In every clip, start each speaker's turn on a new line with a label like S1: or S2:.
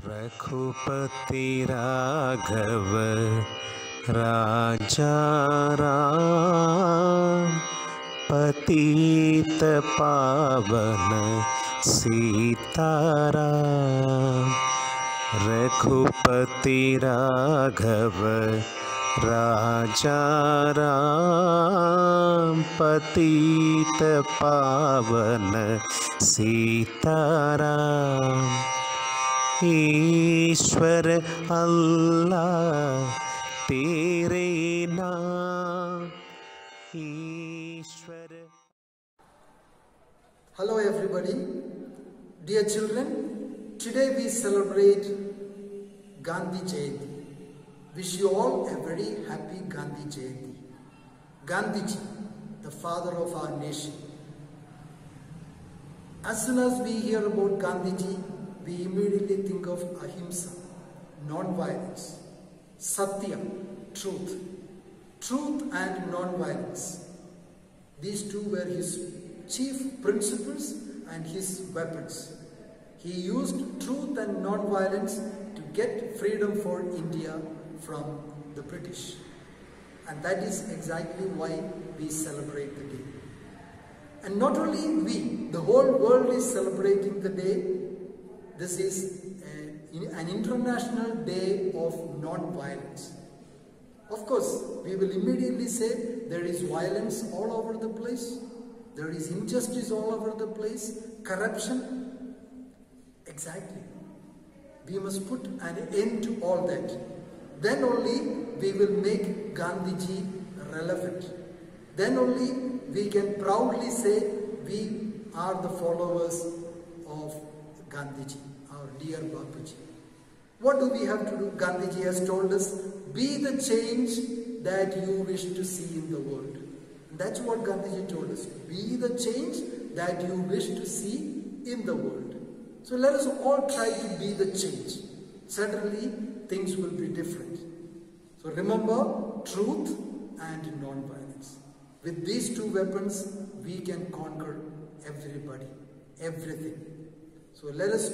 S1: रघुपति राघव राजा राम, पतित पावन सीताराम। रघुपति राघव राजा राम, पतित पावन सीताराम। ईश्वर अल्लाह तेरे नाम, ईश्वर।
S2: Hello everybody, dear children, today we celebrate Gandhi Jayanti. Wish you all a very happy Gandhi Jayanti. Gandhiji, the father of our nation. As soon as we hear about Gandhiji, we immediately think of ahimsa, non-violence, satya, truth and non-violence. These two were his chief principles and his weapons. He used truth and non-violence to get freedom for India from the British. And that is exactly why we celebrate the day. And not only we, the whole world is celebrating the day. This is an international day of non-violence. Of course, we will immediately say there is violence all over the place. There is injustice all over the place. Corruption. Exactly. We must put an end to all that. Then only we will make Gandhiji relevant. Then only we can proudly say we are the followers of Gandhiji, our dear Bapuji. What do we have to do? Gandhiji has told us, be the change that you wish to see in the world. And that's what Gandhiji told us. Be the change that you wish to see in the world. So let us all try to be the change. Certainly things will be different. So remember, truth and non-violence. With these two weapons, we can conquer everybody, everything. So let us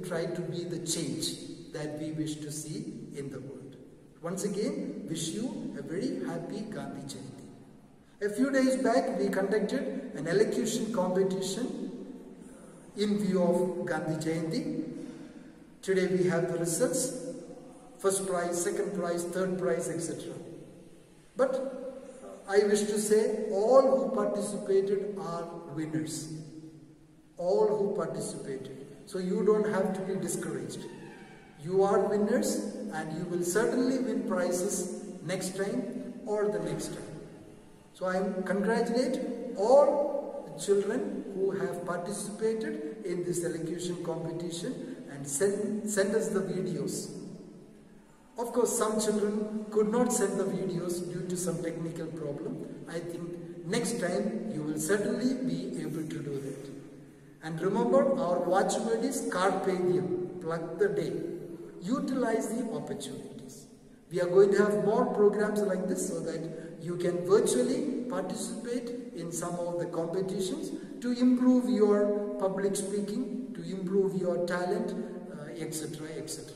S2: try to be the change that we wish to see in the world. Once again, wish you a very happy Gandhi Jayanti. A few days back, we conducted an elocution competition in view of Gandhi Jayanti. Today we have the results. First prize, second prize, third prize, etc. But I wish to say all who participated are winners. All who participated. So you don't have to be discouraged. You are winners and you will certainly win prizes next time or the next time. So I congratulate all the children who have participated in this elocution competition and send us the videos. Of course, some children could not send the videos due to some technical problem. I think next time you will certainly be able to do that. And remember, our watchword is carpe diem, plug the day, utilize the opportunities. We are going to have more programs like this so that you can virtually participate in some of the competitions to improve your public speaking, to improve your talent, etc., etc.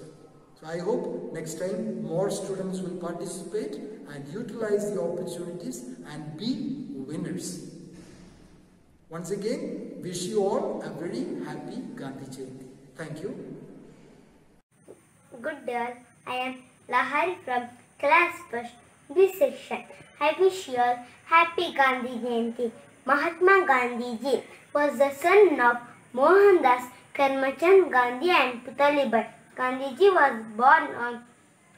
S2: So I hope next time more students will participate and utilize the opportunities and be winners. Once again, wish you all a very happy Gandhi Jayanti. Thank you.
S3: Good day, I am Lahari from class first B section. I wish you all happy Gandhi Jayanti. Mahatma Gandhi ji was the son of Mohandas Karamchand Gandhi and Putalibai. Gandhiji was born on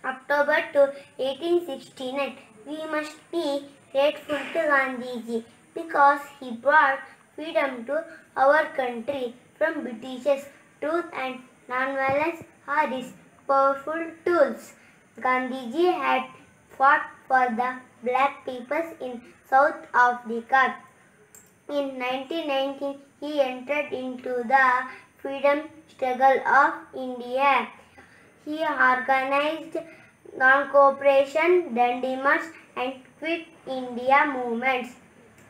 S3: October 2, 1869. We must be grateful to Gandhiji because he brought freedom to our country from Britishers. Truth and non-violence are his powerful tools. Gandhiji had fought for the black peoples in South Africa. In 1919, he entered into the freedom struggle of India. He organized non-cooperation, Dandi March and Quit India movements.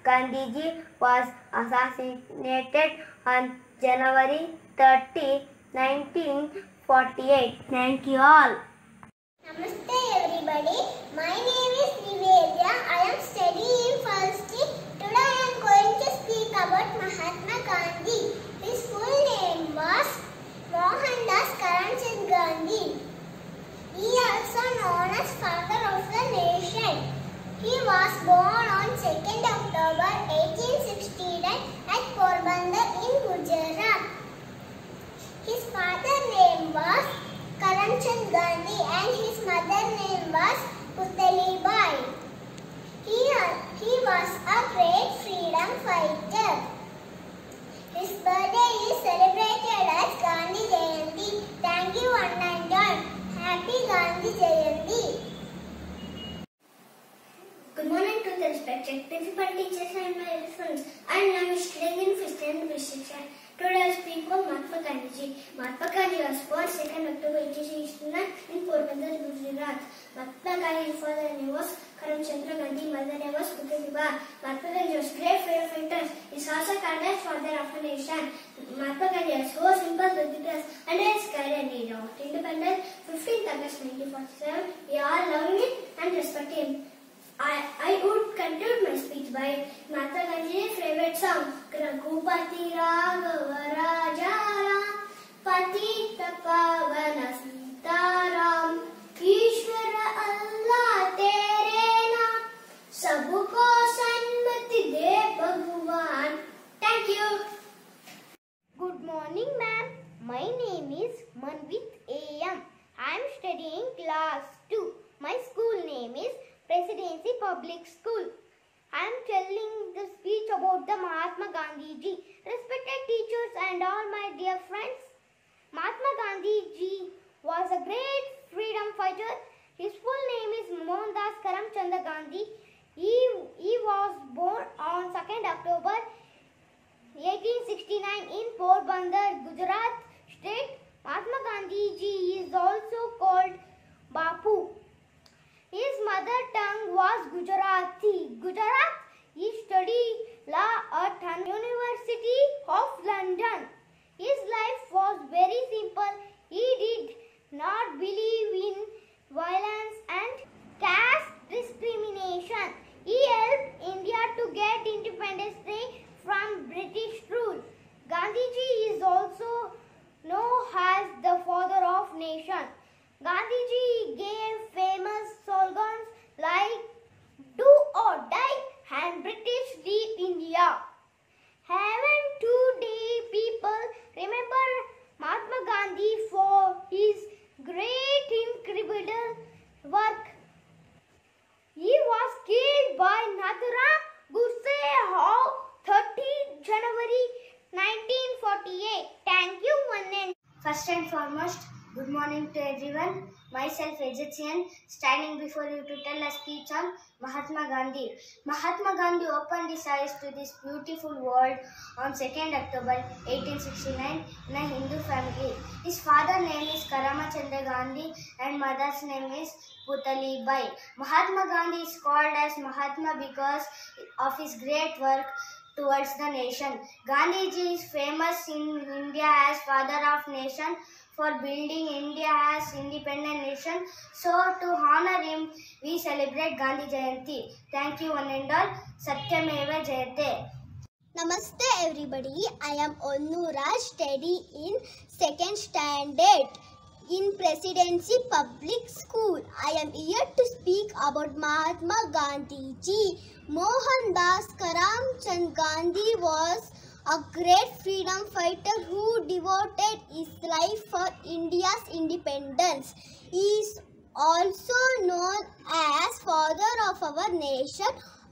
S3: Gandhiji was assassinated on January 30, 1948. Thank you all.
S4: Namaste everybody. My name is Nivedya. I am studying in first year. Today I am going to speak about Mahatma Gandhi. His full name was Mohandas Karamchand Gandhi. He is also known as Father of the Nation. He was born on 2nd October 1869 at Porbandar in Gujarat. His father's name was Karamchand Gandhi and his mother's name was Putalibai. He was a great freedom fighter. His birthday is celebrated as Gandhi Jayanti. Thank you one and all. Happy Gandhi Jayanti.
S5: Good morning to the respected principal, teachers and my friends. I am studying in 5th and section. Today I speak of Mahatma Gandhi. Mahatma Gandhi was born 2nd October 1869 in Porbandar, Gujarat. Mahatma Gandhi's father name was Karamchand Gandhi, mother name was Putalibai. Mahatma Gandhi was great freedom fighter. He is also called as Father of the Nation. Mahatma Gandhi was so simple with it and his guidance in independence 15th August 1947. We all love him and respect him. I would conclude my speech by Mahatma Gandhi's favorite song, Raghupati Raghava Raja Ram, Patita Pavana Sitaram, Ishwara Allah Tere Naam, Sabko Sanmati De Bhagwan. Thank you.
S4: Good morning, ma'am. My name is Manvit A.M. I am studying class 2. My school name is Presidency Public School. I am telling the speech about the Mahatma Gandhi ji. Respected teachers and all my dear friends, Mahatma Gandhi ji was a great freedom fighter. His full name is Mohandas Karamchand Gandhi. He was born on 2nd October 1869 in Porbandar, Gujarat state. Mahatma Gandhi ji is also called Bapu. His mother tongue was Gujarati. He studied law at University of London. His life was very simple. He did not believe in violence and caste discrimination. He helped India to get independence from British rule. Gandhiji is also known as the father of nation. Gandhiji gave famous slogans like "Do or die" and "British leave India." Haven't today people remember Mahatma Gandhi for his great incredible work? He was killed by Nathuram Godse on 30 January 1948. Thank you, one and
S5: First and foremost, good morning to everyone. Myself, Egyptian, standing before you to tell a speech on Mahatma Gandhi. Mahatma Gandhi opened his eyes to this beautiful world on 2nd October 1869 in a Hindu family. His father's name is Karamchand Gandhi and mother's name is Putalibai. Mahatma Gandhi is called as Mahatma because of his great work towards the nation. Gandhiji is famous in India as Father of Nation for building India as independent nation. So to honor him, we celebrate Gandhi Jayanti. Thank you one and all. Satyameva Jayate.
S4: Namaste everybody. I am Onnuraj, study in 2nd standard in Presidency Public School. I am here to speak about Mahatma Gandhi ji. Mohandas Karamchand Gandhi was a great freedom fighter who devoted his life for India's independence. He is also known as Father of our nation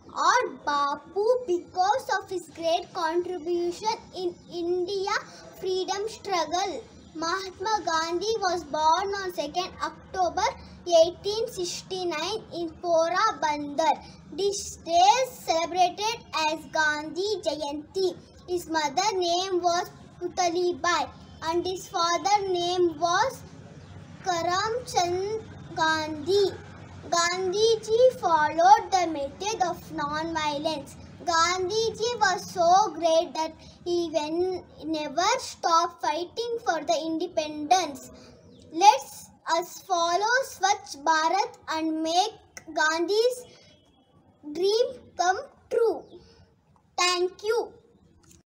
S4: or Bapu because of his great contribution in India freedom struggle. Mahatma Gandhi was born on 2nd October 1869 in Porabandar. This day is celebrated as Gandhi Jayanti. His mother name was Putalibai and his father name was Karamchand Gandhi. Gandhiji followed the method of non-violence. Gandhiji was so great that he never stopped fighting for the independence. Let's us follow Swachh Bharat and make Gandhi's dream come true. Thank you.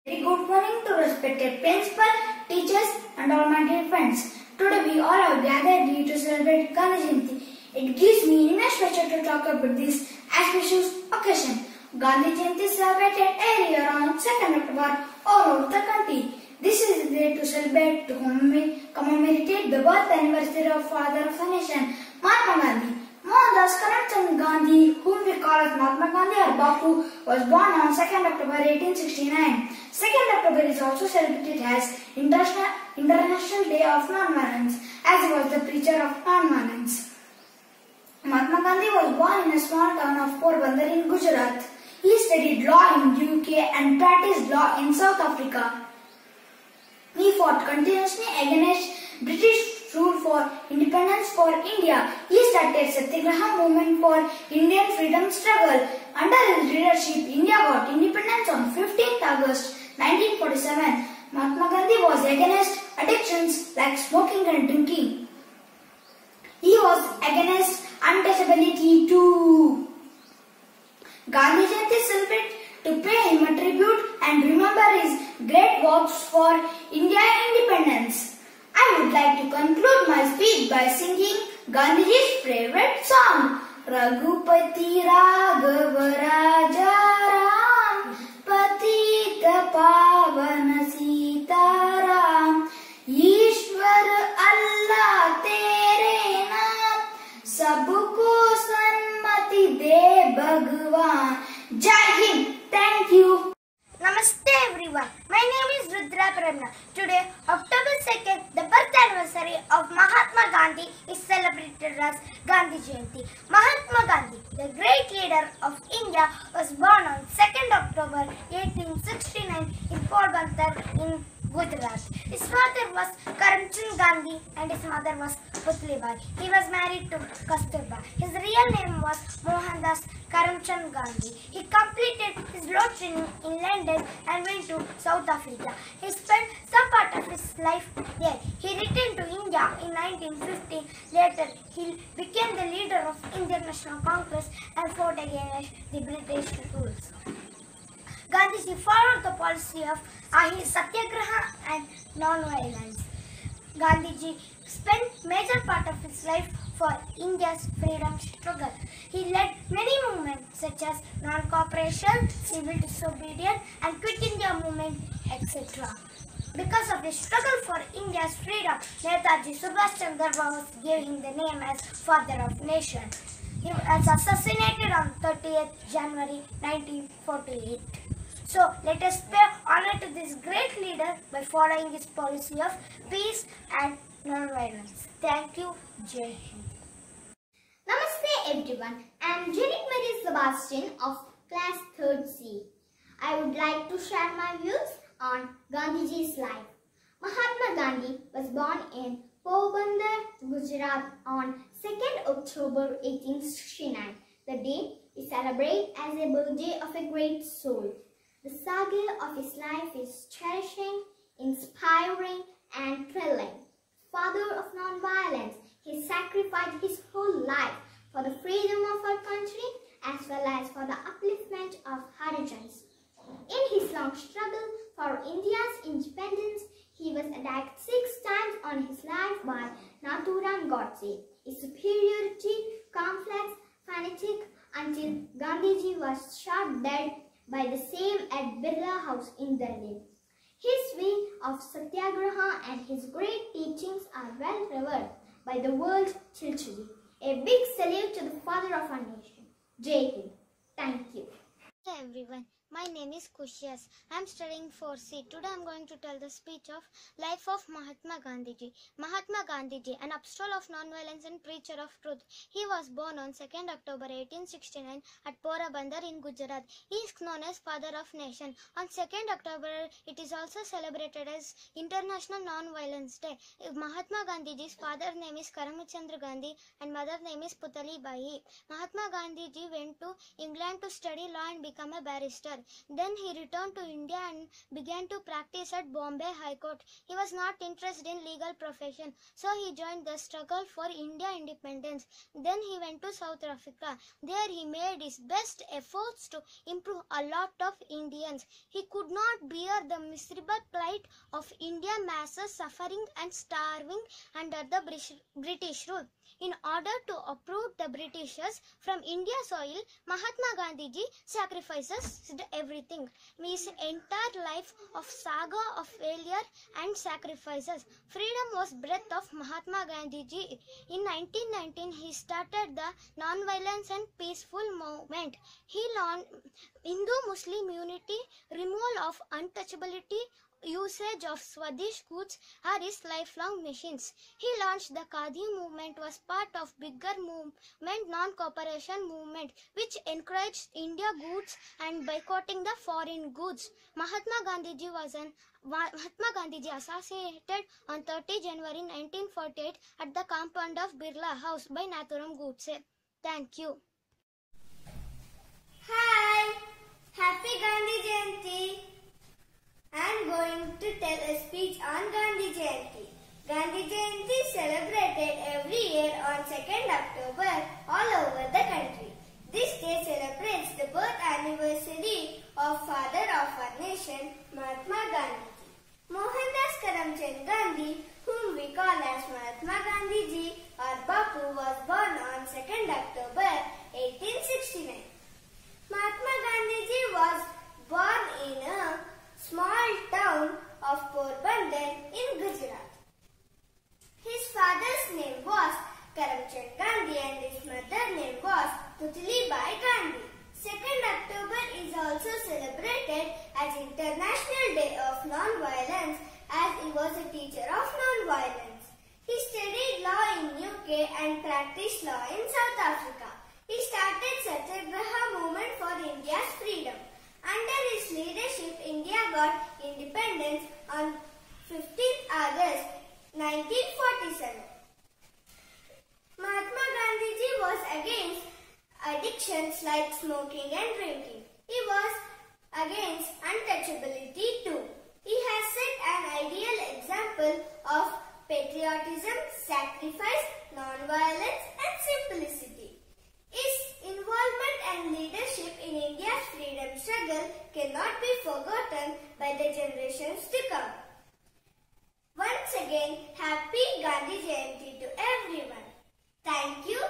S5: Very good morning to respected principal, teachers and all my dear friends. Today we all have gathered here to celebrate Gandhi Jayanti. It gives me immense pleasure to talk about this auspicious occasion. Gandhi Jayanti is celebrated every year on 2nd October all over the country. This is the day to celebrate to commemorate the birth anniversary of Father of the Nation, Mahatma Gandhi. Mohandas Karamchand Gandhi, whom we call as Mahatma Gandhi or Bapu, was born on 2nd October 1869. 2nd October is also celebrated as International Day of Non-Violence, as he was the preacher of non-violence. Mahatma Gandhi was born in a small town of Porbandar in Gujarat. He studied law in UK and practiced law in South Africa. He fought continuously against British rule for independence for India. He started Satyagraha movement for Indian freedom struggle. Under his leadership, India got independence on 15th August 1947. Mahatma Gandhi was against addictions like smoking and drinking. He was against untouchability too. Gandhi Jayanti is celebrated to pay him a tribute and remember his great works for India independence. I would like to conclude my speech by singing Gandhiji's favorite song, Raghupati Raghava Raja Ram, Patita Pavana Sita Ram, Ishwar Allah Tere Naam, Sabko Sanmati De Bhagwan. Jai Hind. Thank you.
S3: Namaste everyone. My name is Rudra Premna. Today, October 2nd, the birth anniversary of Mahatma Gandhi is celebrated as Gandhi Jayanti. Mahatma Gandhi, the great leader of India, was born on 2nd October 1869 in Porbandar in Gujarat. His father was Karamchand Gandhi and his mother was Putlibai. He was married to Kasturba. His real name was Mohandas Karamchand Gandhi. He completed his law training in London and went to South Africa. He spent some part of his life there. He returned to India in 1950. Later, he became the leader of Indian National Congress and fought against the British rules. Gandhiji followed the policy of Satyagraha and non-violence. Gandhiji spent major part of his life for India's freedom struggle. He led many movements such as non-cooperation, civil disobedience and Quit India movement, etc. Because of the struggle for India's freedom, Netaji Subhash Chandra Bose gave him the name as Father of Nation. He was assassinated on 30th January 1948. So let us pay honor to this great leader by following his policy of peace and non-violence. Thank you. Jai Hind.
S4: Namaste everyone. I am Janet Marie Sebastian of class 3rd C. I would like to share my views on Gandhiji's life. Mahatma Gandhi was born in Porbandar, Gujarat on 2nd October 1869. The day is celebrated as a birthday of a great soul. The saga of his life is cherishing, inspiring and thrilling. Father of non-violence, he sacrificed his whole life for the freedom of our country as well as for the upliftment of Harijans. In his long struggle for India's independence, he was attacked 6 times on his life by Nathuram Godse, a superiority complex fanatic, until Gandhiji was shot dead by the same at Birla House in Delhi. His way of Satyagraha and his great teachings are well revered by the world till today. A big salute to the father of our nation. Jai Hind. Thank you.
S6: Hello everyone, my name is Kushias. I am studying 4C. Today I am going to tell the speech of life of Mahatma Gandhiji. Mahatma Gandhiji, an upstart of non-violence and preacher of truth. He was born on 2nd October 1869 at Porbandar in Gujarat. He is known as Father of Nation. On 2nd October, it is also celebrated as International Non-Violence Day. Mahatma Gandhiji's father's name is Karamchandra Gandhi and mother's name is Putali Bai. Mahatma Gandhiji went to England to study law and become a barrister. Then he returned to India and began to practice at Bombay High Court. He was not interested in legal profession, so he joined the struggle for India independence. Then he went to South Africa. There he made his best efforts to improve a lot of Indians. He could not bear the miserable plight of Indian masses suffering and starving under the British rule. In order to uproot the Britishers from India soil, Mahatma Gandhiji sacrifices everything. His entire life of saga of failure and sacrifices. Freedom was breath of Mahatma Gandhiji. In 1919, he started the non-violence and peaceful movement. He launched Hindu-Muslim unity, removal of untouchability, usage of Swadesh goods are his lifelong missions. He launched the Khadi movement, was part of bigger movement, non-cooperation movement, which encouraged India goods and boycotting the foreign goods. Mahatma Gandhiji assassinated on 30 January 1948 at the compound of Birla House by Nathuram Godse. Thank you.
S5: Hi! Happy Gandhi Jayanti! I am going to tell a speech on Gandhi Jayanti. Gandhi Jayanti is celebrated every year on 2nd October all over the country. This day celebrates the birth anniversary of father of our nation, Mahatma Gandhi. Mohandas Karamchand Gandhi, whom we call as Mahatma Gandhiji or Bapu, was born on 2nd October 1869. Mahatma Gandhiji was born in a small town of Porbandar in Gujarat. His father's name was Karamchand Gandhi and his mother's name was Putlibai Gandhi. 2nd October is also celebrated as International Day of Non-Violence as he was a teacher of non-violence. He studied law in UK and practiced law in South Africa. He started Satyagraha movement for India's freedom. Under his leadership, India got independence on 15th August 1947. Mahatma Gandhiji was against addictions like smoking and drinking. He was against untouchability too. He has set an ideal example of patriotism, sacrifice, non-violence and simplicity. His involvement and leadership in India's freedom struggle cannot be forgotten by the generations to come. Once again, happy Gandhi Jayanti to everyone. Thank you.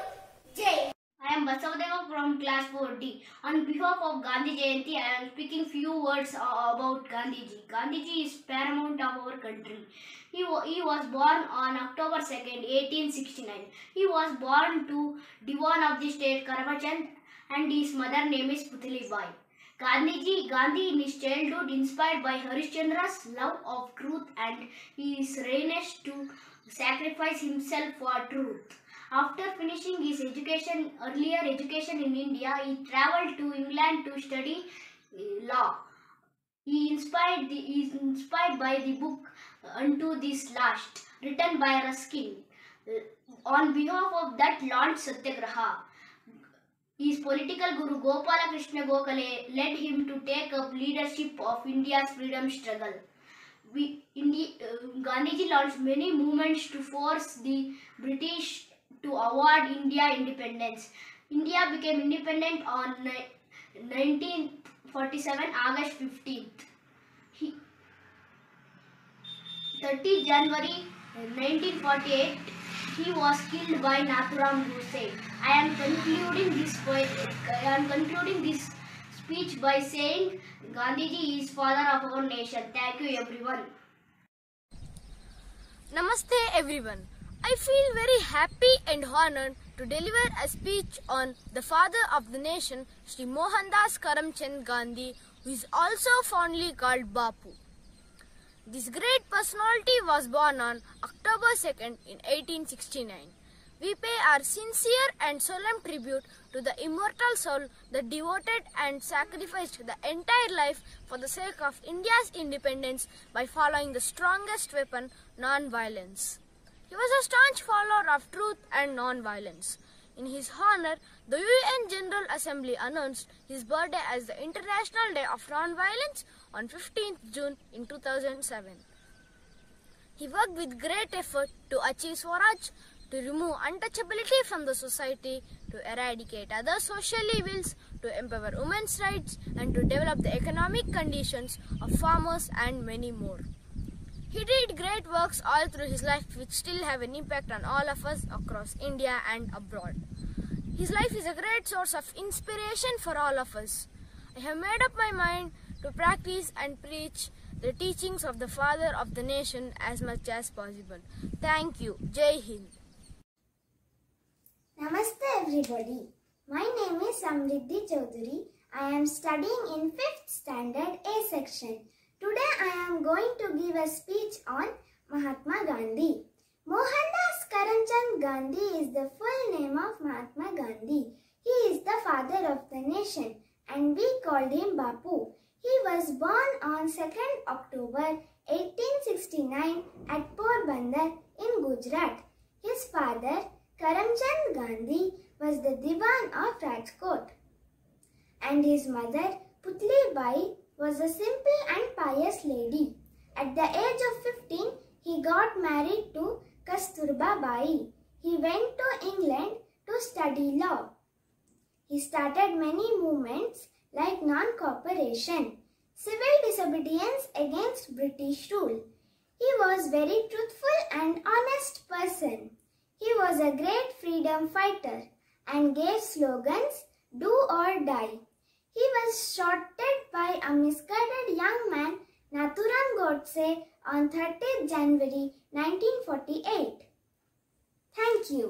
S5: Jai.
S7: I am Basavadeva from class 4D. On behalf of Gandhi Jayanti, I am speaking few words about Gandhiji. Gandhiji is paramount of our country. He was born on October 2nd, 1869. He was born to Diwan of the state Karamchand and his mother name is Putlibai. Gandhi in his childhood inspired by Harishchandra's love of truth and his readiness to sacrifice himself for truth. After finishing his earlier education in India, he travelled to England to study law. He is inspired by the book Unto This Last, written by Ruskin. On behalf of that launched Satyagraha. His political guru Gopala Krishna Gokhale led him to take up leadership of India's freedom struggle. Gandhiji launched many movements to force the British to award India independence. India became independent on 1947 August 15th. 30 January 1948 he was killed by Nathuram Godse. I am concluding this speech by saying Gandhiji is father of our nation. Thank you everyone.
S8: Namaste everyone. I feel very happy and honored to deliver a speech on the father of the nation, Sri Mohandas Karamchand Gandhi, who is also fondly called Bapu. This great personality was born on October 2nd in 1869. We pay our sincere and solemn tribute to the immortal soul that devoted and sacrificed the entire life for the sake of India's independence by following the strongest weapon, non-violence. He was a staunch follower of truth and non-violence. In his honor, the UN General Assembly announced his birthday as the International Day of Non-Violence on 15th June in 2007. He worked with great effort to achieve Swaraj, to remove untouchability from the society, to eradicate other social evils, to empower women's rights, and to develop the economic conditions of farmers and many more. He did great works all through his life which still have an impact on all of us across India and abroad. His life is a great source of inspiration for all of us. I have made up my mind to practice and preach the teachings of the Father of the Nation as much as possible. Thank you. Jai Hind.
S5: Namaste everybody. My name is Samriddhi Chaudhary. I am studying in 5th standard A section. Today I am going to give a speech on Mahatma Gandhi. Mohandas Karamchand Gandhi is the full name of Mahatma Gandhi. He is the father of the nation and we called him Bapu. He was born on 2nd October 1869 at Porbandar in Gujarat. His father Karamchand Gandhi was the Diwan of Rajkot and his mother Putli Bai was a simple and pious lady. At the age of 15, he got married to Kasturba Bai. He went to England to study law. He started many movements like non-cooperation, civil disobedience against British rule. He was very truthful and honest person. He was a great freedom fighter and gave slogans, "Do or die." He was shot by a misguided young man, Nathuram Godse, on 30th January 1948. Thank you.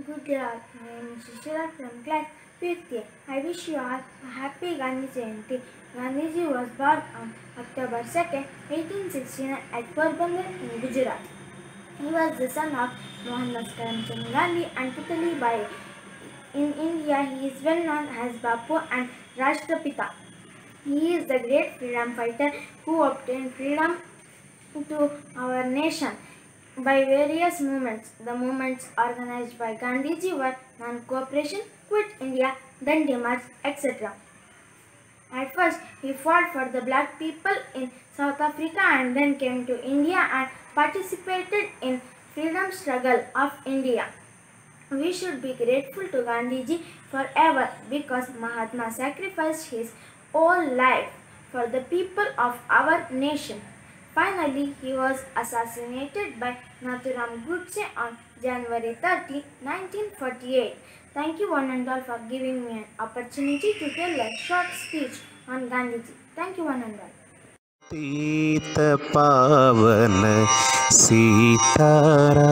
S9: Good day, my name is Shishira from class 5th year. I wish you all a happy Gandhi Jayanti. Gandhiji was born on October 2nd, 1869 at Porbandar in Gujarat. He was the son of Mohandas Karamchand Gandhi and Putali Bai. In India, he is well known as Bapu and Rashtrapita. He is the great freedom fighter who obtained freedom to our nation by various movements. The movements organized by Gandhiji were non-cooperation, Quit India, Dandi March, etc. At first, he fought for the black people in South Africa and then came to India and participated in freedom struggle of India. We should be grateful to Gandhiji forever because Mahatma sacrificed his whole life for the people of our nation. Finally, he was assassinated by Nathuram Godse on January 30, 1948. Thank you one and all for giving me an opportunity to tell a short speech on Gandhiji. Thank you one and all.
S1: पतित पावन सीताराम।